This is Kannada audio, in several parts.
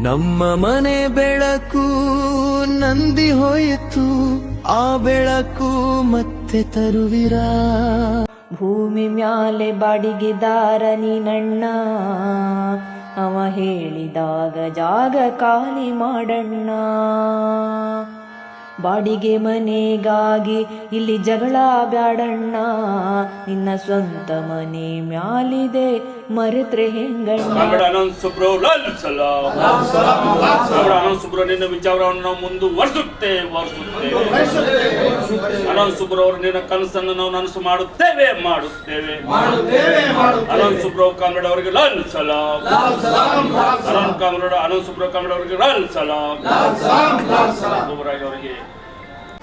ನಮ್ಮ ಮನೆ ಬೆಳಕು ನಂದಿ ಹೋಯಿತು, ಆ ಬೆಳಕು ಮತ್ತೆ ತರುವಿರಾ? ಭೂಮಿ ಮ್ಯಾಲೆ ಬಾಡಿಗೆದಾರ ನೀನಣ್ಣ, ಅವ ಹೇಳಿದಾಗ ಜಾಗ ಖಾಲಿ ಮಾಡಣ್ಣ. ಬಾಡಿಗೆ ಮನೆಗಾಗಿ ಇಲ್ಲಿ ಜಗಳ ಬ್ಯಾಡಣ್ಣ, ನಿನ್ನ ಸ್ವಂತ ಮನೆ ಮ್ಯಾಲಿದೆ ಮರೆತ್ರೆ ಹೆಂಗಣ್ಣ. ನಿನ್ನ ವಿಚಾರವನ್ನು ನಾವು ಮುಂದುವರಿಸುತ್ತೇವೆ. ಅನಂತ್ ಸುಬ್ರವ್ ನಿನ್ನ ಕನಸನ್ನು ನಾವು ನನಸು ಮಾಡುತ್ತೇವೆ. ಅನಂತ್ ಸುಬ್ರವ್ ಕಾಮ್ರೇಡ್ ಅವರಿಗೆ ಲಾಲ್ ಸಲಾಂ. ಅನಂತ್ ಸುಬ್ರವ್ ಕಾಮ್ರೇಡ್ ಅವರಿಗೆ ಲಾಲ್ ಸಲಾಂ. ಅವರಿಗೆ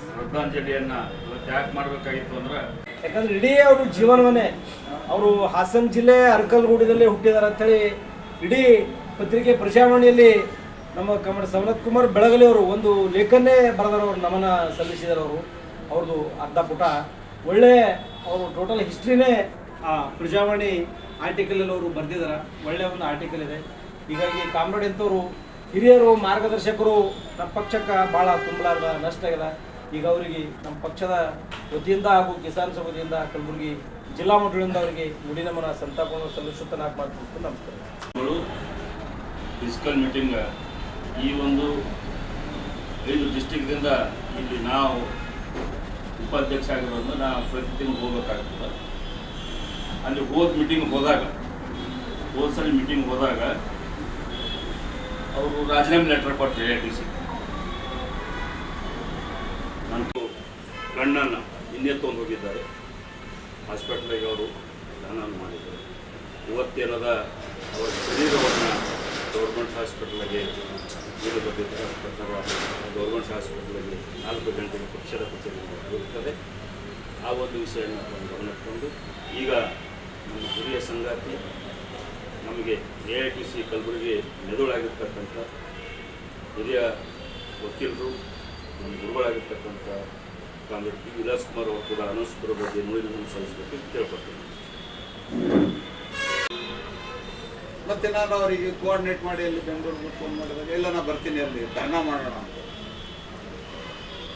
ಶ್ರದ್ಧಾಂಜಲಿಯನ್ನ ಇವತ್ತು ಯಾಕೆ ಮಾಡಬೇಕಾಗಿತ್ತು ಅಂದ್ರೆ, ಯಾಕಂದ್ರೆ ಇಡೀ ಅವರು ಜೀವನವನ್ನೇ ಅವರು ಹಾಸನ ಜಿಲ್ಲೆ ಅರಕಲಗೂಡದಲ್ಲಿ ಹುಟ್ಟಿದಾರೆ ಅಂತೇಳಿ ಇಡೀ ಪತ್ರಿಕೆ ಪ್ರಜಾವಾಣಿಯಲ್ಲಿ ನಮ್ಮ ಕಮಲ್ ಸವನತ್ ಕುಮಾರ್ ಬೆಳಗಲಿ ಅವರು ಒಂದು ಲೇಖನೇ ಬರೆದವರು ನಮನ ಸಲ್ಲಿಸಿದ್ದಾರೆ. ಅವ್ರದ್ದು ಅರ್ಧ ಪುಟ ಒಳ್ಳೆ ಅವರು ಟೋಟಲ್ ಹಿಸ್ಟ್ರಿನೇ ಆ ಪ್ರಜಾವಾಣಿ ಆರ್ಟಿಕಲಲ್ಲಿ ಅವರು ಬರೆದಿದ್ದಾರೆ. ಒಳ್ಳೆಯ ಒಂದು ಆರ್ಟಿಕಲ್ ಇದೆ. ಹೀಗಾಗಿ ಕಾಮ್ರೇಡ್ ಅಂತವರು ಹಿರಿಯರು, ಮಾರ್ಗದರ್ಶಕರು ನಮ್ಮ ಪಕ್ಷಕ್ಕೆ ಭಾಳ ತುಂಬಲಾರ್ದ ನಷ್ಟ ಆಗಿದೆ. ಈಗ ಅವರಿಗೆ ನಮ್ಮ ಪಕ್ಷದ ವತಿಯಿಂದ ಹಾಗೂ ಕಿಸಾನ್ ಸಭೆಯಿಂದ ಕಲಬುರಗಿ ಜಿಲ್ಲಾ ಮಂಡಳಿಯಿಂದ ಅವರಿಗೆ ನುಡಿ ನಮನ ಸಂತಾಪವನ್ನು ಸಲ್ಲಿಸುತ್ತಾ ಮಾಡ್ತಿರ್ತೀನಿ. ನಮಸ್ಕಾರ. ಫಿಸಿಕಲ್ ಮೀಟಿಂಗ್ ಈ ಒಂದು 5 ಡಿಸ್ಟಿಕ್ದಿಂದ ಇಲ್ಲಿ ನಾವು ಉಪಾಧ್ಯಕ್ಷ ಆಗಿರೋದ್ರಿಂದ ನಾವು ಪ್ರತಿ ಹೋಗಬೇಕಾಗ್ತದೆ. ಅಲ್ಲಿ ಹೋದ್ಸಲಿ ಮೀಟಿಂಗ್ ಹೋದಾಗ ಅವರು ರಾಜೀನಾಮೆ ಲೆಟರ್ ಕೊಟ್ಟರೆ AITC ನನಗೂ ಗಣ್ಣನ್ನು ಇನ್ನೇ ತೊಗೊಂಡು ಹೋಗಿದ್ದಾರೆ. ಹಾಸ್ಪಿಟ್ಲಿಗೆ ಅವರು ದಾನವನ್ನು ಮಾಡಿದ್ದಾರೆ. ಇವತ್ತೇನದ ಅವರ ಶರೀರವನ್ನು ಗೌರ್ಮೆಂಟ್ ಹಾಸ್ಪಿಟ್ಲಿಗೆ ಬಂದಿದ್ದಾರೆ. ಗೌರ್ಮೆಂಟ್ ಹಾಸ್ಪಿಟ್ಲಿಗೆ 4 ಗಂಟೆಗೆ ಪಕ್ಷದ ಕಚೇರಿ ಹೋಗ್ತದೆ. ಆ ಒಂದು ವಿಷಯವನ್ನು ಗಮನಿಸಿಕೊಂಡು ಈಗ ನಮ್ಮ ಹಿರಿಯ ಸಂಗಾತಿ, ನಮಗೆ AITC ಕಲಬುರಗಿ ಮೆದುಳಾಗಿರ್ತಕ್ಕಂಥ ಹಿರಿಯ ವಕೀಲರು, ನಮ್ಮ ಗುರುಗಳಾಗಿರ್ತಕ್ಕಂಥ ಕಾಮ್ರೇಡ್ P. ವಿಲಾಸ್ ಕುಮಾರ್ ಅವರು ಕೂಡ ಅನಂತ್ ಸುಬ್ರವ್ ಬಗ್ಗೆ ನುಡಿಯನ್ನು ಸಲ್ಲಿಸಬೇಕು ಕೇಳ್ಕೊಡ್ತೀನಿ. ಮತ್ತು ನಾನು ಅವರಿಗೆ ಕೋಆರ್ಡಿನೇಟ್ ಮಾಡಿ ಅಲ್ಲಿ ಬೆಂಗಳೂರಿಗೆ ಫೋನ್ ಮಾಡಿದಾಗ ಎಲ್ಲ ನಾನು ಬರ್ತೀನಿ, ಅಲ್ಲಿ ಧರ್ನಾ ಮಾಡೋಣ ಅಂತ.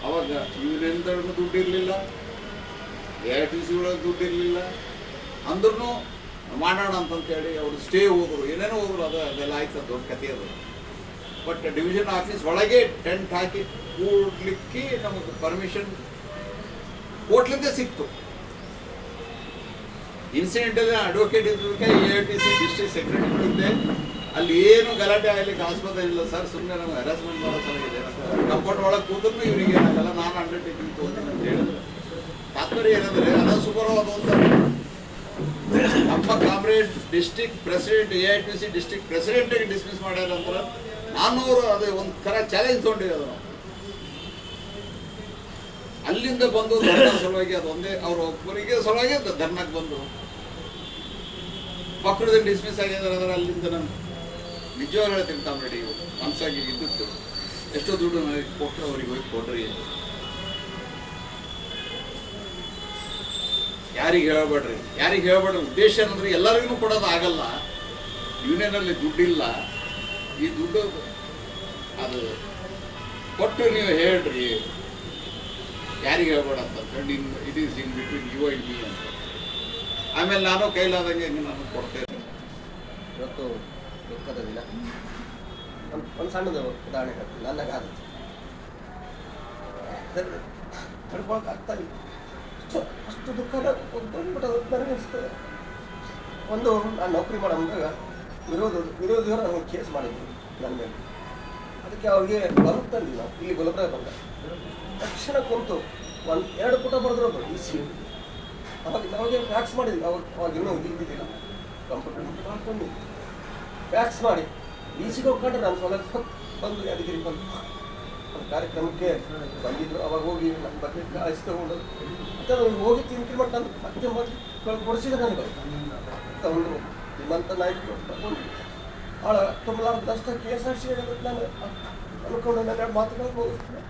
ಅವಾಗ ಯೂನಿಯನ್ದವ್ರಿಗೂ ದುಡ್ಡು ಇರಲಿಲ್ಲ, AITC ಒಳಗೆ ದುಡ್ಡು ಇರಲಿಲ್ಲ. ಅಂದ್ರೂ ಮಾಡೋಣ ಅಂತಂತೇಳಿ ಅವರು ಸ್ಟೇ ಹೋದರು, ಏನೇನೋ ಹೋದರು. ಅದೆಲ್ಲ ಆಯ್ತು, ದೊಡ್ಡ ಕಥೆ ಅದು. ಬಟ್ ಡಿವಿಷನ್ ಆಫೀಸ್ ಒಳಗೆ ಟೆಂಟ್ ಹಾಕಿ ಕೂಡ್ಲಿಕ್ಕೆ ನಮಗೆ ಪರ್ಮಿಷನ್ ಕೋರ್ಟ್ಲಿಂದ ಸಿಕ್ತು. ಇನ್ಸಿಡೆಂಟಲ್ಲಿ ಅಡ್ವೊಕೇಟ್ ಇದ್ದಕ್ಕೆ AITC ಡಿಸ್ಟ್ರಿಕ್ಟ್ ಸೆಕ್ರೆಟರಿ ಇದ್ದೆ. ಅಲ್ಲಿ ಏನು ಗಲಾಟೆ ಆಗಲಿಕ್ಕೆ ಆಸ್ಪತ್ರೆ ಇಲ್ಲ ಸರ್, ಸುಮ್ಮನೆ ನಮ್ಗೆ ಹ್ಯಾರಾಸ್ಮೆಂಟ್ ಮಾಡೋ ಸಲಗಿದೆ. ಕಂಪೌಂಡ್ ಒಳಗೆ ಕೂತ್ರೂ ಇವರಿಗೆ ಏನಾಗಲ್ಲ, ನಾನು ಅಂಡರ್ಟೇಕಿಂಗ್ ತೊಗೊಂತೀನಿ ಅಂತ ಹೇಳಿದ್ರು. ತಾತ್ಪರ್ಯ ಏನಂದರೆ ಅನಂತ್ ಸುಬ್ರವ್ ಅದೊಂದು ನಮ್ಮ comrade district president, AITC district ಪ್ರೆಸಿಡೆಂಟಿಗೆ ಡಿಸ್ಮಿಸ್ ಮಾಡ್ಯಾರ ಅಂದ್ರೆ ನಾನು ಅದು ಒಂದು ಥರ ಚಾಲೆಂಜ್ ತೊಗೊಂಡಿರೋದು. ನಾವು ಅಲ್ಲಿಂದ ಬಂದು ಧರ್ನಾ ಸಲುವಾಗಿ ಅದೊಂದೇ ಅವ್ರ ಒಬ್ಬರಿಗೆ ಸಲುವಾಗಿ ಧರ್ನಾಕ್ಕೆ ಬಂದು ಪಕ್ಕದಲ್ಲಿ ಡಿಸ್ಮಿಸ್ ಆಗಿದ್ದಾರೆ. ಅಂದ್ರೆ ಅಲ್ಲಿಂದ ನಾನು ನಿಜವಾಗ್ಲೂ ಹೇಳ್ತೀನಿ, ಕಾಮ್ರೇಡ್ ಮನಸ್ಸಾಗಿ ಇದ್ದಿತ್ತು ಎಷ್ಟೋ ದುಡ್ಡು ನನಗೆ ಕೊಟ್ಟರೆ ಅವ್ರಿಗೆ ಹೋಗಿ ಕೊಡ್ರಿ, ಯಾರಿಗೆ ಹೇಳ್ಬೇಡ್ರಿ. ಉದ್ದೇಶ ಏನಂದ್ರೆ ಎಲ್ಲರಿಗೂ ಕೊಡೋದು ಆಗಲ್ಲ. ಯೂನಿಯನಲ್ಲಿ ದುಡ್ಡಿಲ್ಲ, ಈ ದುಡ್ಡು ಅದು ಕೊಟ್ಟು ನೀವು ಹೇಳ್ರಿ, ಯಾರಿಗೆ ಹೇಳ್ಬೇಡ ಅಂತ ಹೇಳಿ it is in between you and me ಅಂತ. ಆಮೇಲೆ ನಾನು ಕೈಲಾದಂಗೆ ನಾನು ಕೊಡ್ತೇನೆ. ಇವತ್ತು ದುಃಖದ ದಿನ. ಒಂದು ಸಣ್ಣದು ಉದಾಹರಣೆ ಹೇಳ್ತೀನಿ. ನನಗಾದ ನಡ್ಕೊಳಕ್ಕಾಗ್ತಾ ಇಲ್ಲ, ಅಷ್ಟು ದುಃಖ ಬಂದ್ಬಿಟ್ಟು ನನಗೆ ಅನಿಸ್ತದೆ. ಒಂದು ನಾನು ನೌಕರಿ ಮಾಡಂದಾಗ ವಿರೋಧಿಯವರು ನನಗೆ ಕೇಸ್ ಮಾಡಿದ್ರು ನನ್ನ ಮೇಲೆ. ಅದಕ್ಕೆ ಅವ್ರಿಗೆ ಬರುತ್ತಂದು ನಾವು ಇಲ್ಲಿ ಗುಲ್ಬರ್ಗ ಬಂದ ತಕ್ಷಣ ಕುಂತು 1-2 ಪುಟ ಬರೆದ್ರು EC. ಅವಾಗ ಫ್ಯಾಕ್ಸ್ ಮಾಡಿದ್ವಿ. ಅವಾಗ ಇನ್ನೂ ಇದ್ದಿದ್ದಿಲ್ಲ, ಕಂಪ್ಯೂಟರ್ ಹಾಕೊಂಡು ಫ್ಯಾಕ್ಸ್ ಮಾಡಿ ECಗೆ ಹೋಗ್ಕೊಂಡ್ರೆ ನಾನು ಸ್ವಲ್ಪ ಬಂದು ಯಾದಗಿರಿ ಬಂದು ಒಂದು ಕಾರ್ಯಕ್ರಮಕ್ಕೆ ಬಂದಿದ್ರು. ಅವಾಗ ಹೋಗಿ ನನ್ನ ಬಗ್ಗೆ ಕಾಯಿಸಿ ತಗೊಂಡು ಮತ್ತೆ ಹೋಗಿ ಇನ್ಕ್ರಿಮೆಂಟ್ ಅಂತ ಮತ್ತೆ ಕೊಡಿಸಿದ್ರೆ ನನಗೆ ತಗೊಂಡು ನಿಮ್ಮಂತ ನಾಯಕರು ತಗೊಂಡು ಭಾಳ ತುಂಬಲಾರ್ದಷ್ಟು KSRC ನಾನು ಅನ್ಕೊಂಡು ನನ್ನ ಮಾತುಗಳು ಹೋಗಿಸ್ತೀನಿ.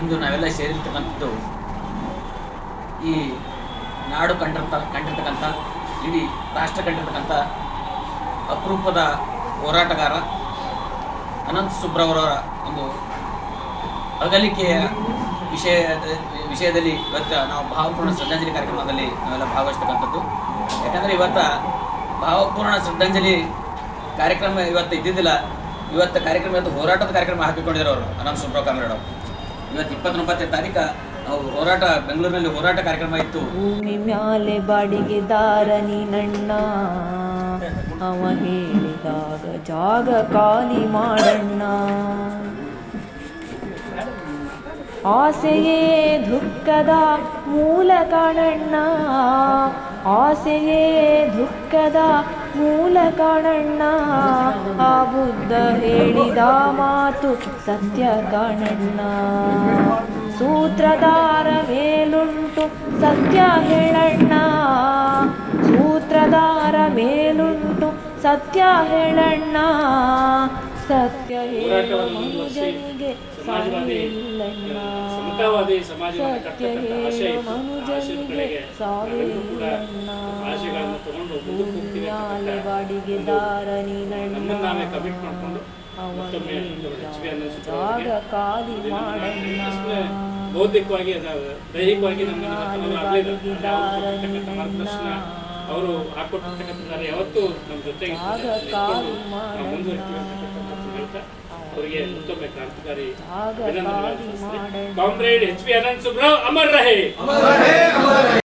ಇಂದು ನಾವೆಲ್ಲ ಸೇರಿರ್ತಕ್ಕಂಥದ್ದು ಈ ನಾಡು ಕಂಡಿರ್ತಕ್ಕಂಥ ಇಡೀ ರಾಷ್ಟ್ರ ಕಂಡಿರ್ತಕ್ಕಂಥ ಅಪರೂಪದ ಹೋರಾಟಗಾರ ಅನಂತ ಸುಬ್ರವರವರ ಒಂದು ಅಗಲಿಕೆಯ ವಿಷಯದಲ್ಲಿ ಇವತ್ತು ನಾವು ಭಾವಪೂರ್ಣ ಶ್ರದ್ಧಾಂಜಲಿ ಕಾರ್ಯಕ್ರಮದಲ್ಲಿ ನಾವೆಲ್ಲ ಭಾಗವಹಿಸ್ತಕ್ಕಂಥದ್ದು. ಯಾಕಂದರೆ ಇವತ್ತು ಭಾವಪೂರ್ಣ ಶ್ರದ್ಧಾಂಜಲಿ ಕಾರ್ಯಕ್ರಮ ಇವತ್ತು ಇದ್ದಿದ್ದಿಲ್ಲ. ಇವತ್ತು ಕಾರ್ಯಕ್ರಮ ಇವತ್ತು ಹೋರಾಟದ ಕಾರ್ಯಕ್ರಮ ಹಾಕಿಕೊಂಡಿರೋರು ಅನಂತ ಸುಬ್ರವ್ ಕಾಮ್ರೇಡ್ ಅವರು. ಇವತ್ತು 29ನೇ ತಾರೀಕು ಅವ್ರು ಹೋರಾಟ ಬೆಂಗಳೂರಿನಲ್ಲಿ ಹೋರಾಟ ಕಾರ್ಯಕ್ರಮ ಇತ್ತು. ಭೂಮಿ ಮ್ಯಾಲೆ ಬಾಡಿಗೆದಾರ ನೀನಣ್ಣ, ಅವ ಹೇಳಿದಾಗ ಜಾಗ ಖಾಲಿ ಮಾಡಣ್ಣ. ಆಸೆಯೇ ದುಃಖದ ಮೂಲ ಕಾಣಣ್ಣ, ಆಸೆಯೇ ದುಃಖದ ಮೂಲ ಕಾಣಣ್ಣ. ಆ ಬುದ್ಧ ಹೇಳಿದ ಮಾತು ಸತ್ಯ ಕಾಣಣ್ಣ. ಸೂತ್ರಧಾರ ಮೇಲುಂಟು ಸತ್ಯ ಹೇಳಣ್ಣ, ಸೂತ್ರಧಾರ ಮೇಲುಂಟು ಸತ್ಯ ಹೇಳಣ್ಣ. ಸತ್ಯ ಹೇಳುವ ಮನುಜನಿಗೆ ಸಾವಿಲ್ಲಣ್ಣ, ಸಮತಾವಾದಿ ಸಮಾಜವನ್ನು ಸತ್ಯ ಕಟ್ಟತಕ್ಕಂಥ ಆಶಯ ಹೇಳುವ ಇತ್ತು. ಮನುಜನಿಗೆ ಸಾವಿಲ್ಲಣ್ಣ. ಆಶಯಗಳನ್ನು ತಗೊಂಡು ಮುಂದಕ್ಕೆ ಹೋಗ್ತೀವಿ ಭೂಮಿಯಾಲೆ ಬಾಡಿಗೆದಾರ ನೀನಣ್ಣ, ನಮ್ಮನ್ನು ನಾವೇ ಕಮಿಟ್ ಮಾಡಿಕೊಂಡು ಅವ ಮತ್ತೊಮ್ಮೆ ಹೇಳಿದ ಜಾಗ ಖಾಲಿ ಮಾಡಣ್ಣ. ಬೌದ್ಧಿಕವಾಗಿ ದೈಹಿಕವಾಗಿ ನಮ್ಮ ಮಾರ್ಗದರ್ಶನ ಅವರು ಹಾಕೊಟ್ಟಿರ್ತಕ್ಕಂಥ ಯಾವತ್ತೂ ನಮ್ಮ ಜೊತೆಗೆ ನಾವು ಮುಂದುವರಿತೀವಿ ಅಂತಕ್ಕಂಥ ಹೇಳ್ತಾ ಅವರಿಗೆ ಮತ್ತೊಮ್ಮೆ ಕ್ರಾಂತಿಕಾರಿ ಅಭಿನಂದನೆಗಳನ್ನು ಸಲ್ಲಿಸ್ತೀನಿ. ಕಾಮ್ರೇಡ್ ಎಚ್ ವಿ ಅನಂತ ಸುಬ್ರಾವ್ ಅಮರ್ ರಹೇ.